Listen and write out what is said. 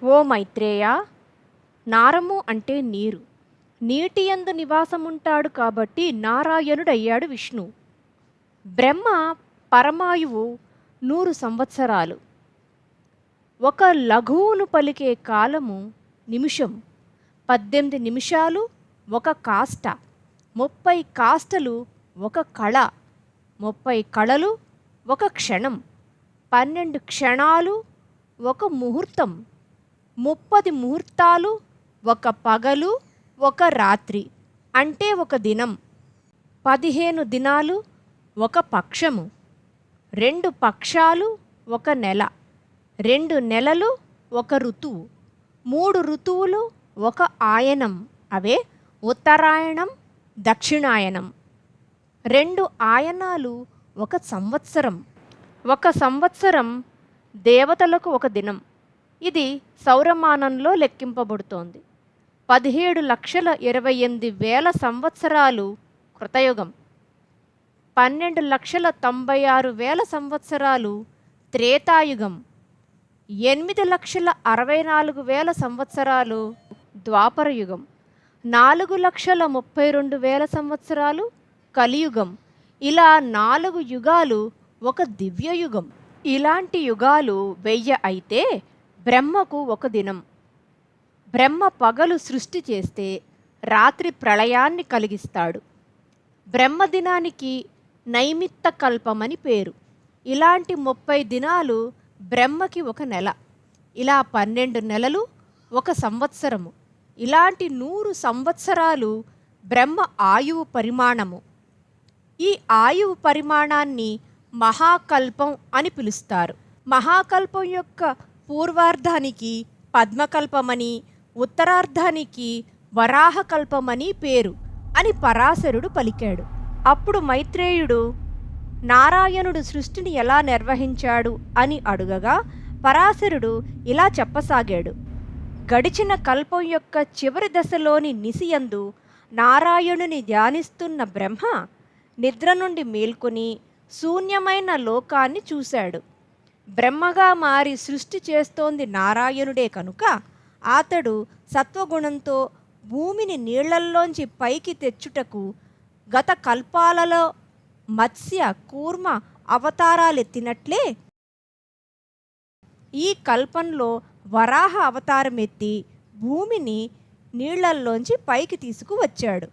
ఓ మైత్రేయ, నారము అంటే నీరు. నీటియందు నివాసముంటాడు కాబట్టి నారాయణుడయ్యాడు విష్ణువు. బ్రహ్మ పరమాయువు 100 సంవత్సరాలు. ఒక లఘువును పలికే కాలము నిమిషం. 18 నిమిషాలు ఒక కాష్ట, 30 కాష్టలు ఒక కళ, 30 కళలు ఒక క్షణం, 12 క్షణాలు ఒక ముహూర్తం, 30 ముహూర్తాలు ఒక పగలు ఒక రాత్రి అంటే ఒక దినం, 15 దినాలు ఒక పక్షము, 2 పక్షాలు ఒక నెల, 2 నెలలు ఒక ఋతువు, 3 ఋతువులు ఒక ఆయనం, అవే ఉత్తరాయణం దక్షిణాయనం, 2 ఆయనాలు ఒక సంవత్సరం. ఒక సంవత్సరం దేవతలకు ఒక దినం. ఇది సౌరమానంలో లెక్కింపబడుతోంది. 17,28,000 సంవత్సరాలు కృతయుగం, 12,96,000 సంవత్సరాలు త్రేతాయుగం, 8,64,000 సంవత్సరాలు ద్వాపరయుగం, 4,32,000 సంవత్సరాలు కలియుగం. ఇలా 4 యుగాలు ఒక దివ్యయుగం. ఇలాంటి యుగాలు 1000 అయితే బ్రహ్మకు ఒక దినం. బ్రహ్మ పగలు సృష్టి చేస్తే రాత్రి ప్రళయాన్ని కలిగిస్తాడు. బ్రహ్మదినానికి నైమిత్త కల్పమని పేరు. ఇలాంటి 30 దినాలు బ్రహ్మకి ఒక నెల. ఇలా 12 నెలలు ఒక సంవత్సరము. ఇలాంటి 100 సంవత్సరాలు బ్రహ్మ ఆయువు పరిమాణము. ఈ ఆయువు పరిమాణాన్ని మహాకల్పం అని పిలుస్తారు. మహాకల్పం యొక్క పూర్వార్ధానికి పద్మకల్పమని, ఉత్తరార్ధానికి వరాహకల్పమని పేరు అని పరాశరుడు పలికాడు. అప్పుడు మైత్రేయుడు నారాయణుడు సృష్టిని ఎలా నిర్వహించాడు అని అడుగగా పరాశరుడు ఇలా చెప్పసాగాడు. గడిచిన కల్పం యొక్క చివరి దశలోని నిశియందు నారాయణుని ధ్యానిస్తున్న బ్రహ్మ నిద్ర నుండి మేల్కొని శూన్యమైన లోకాన్ని చూశాడు. బ్రహ్మగా మారి సృష్టి చేస్తోంది నారాయణుడే కనుక అతడు సత్వగుణంతో భూమిని నీళ్లల్లోంచి పైకి తెచ్చుటకు గత కల్పాలలో మత్స్య కూర్మ అవతారాలెత్తినట్లే ఈ కల్పంలో వరాహ అవతారమెత్తి భూమిని నీళ్లల్లోంచి పైకి తీసుకువచ్చాడు.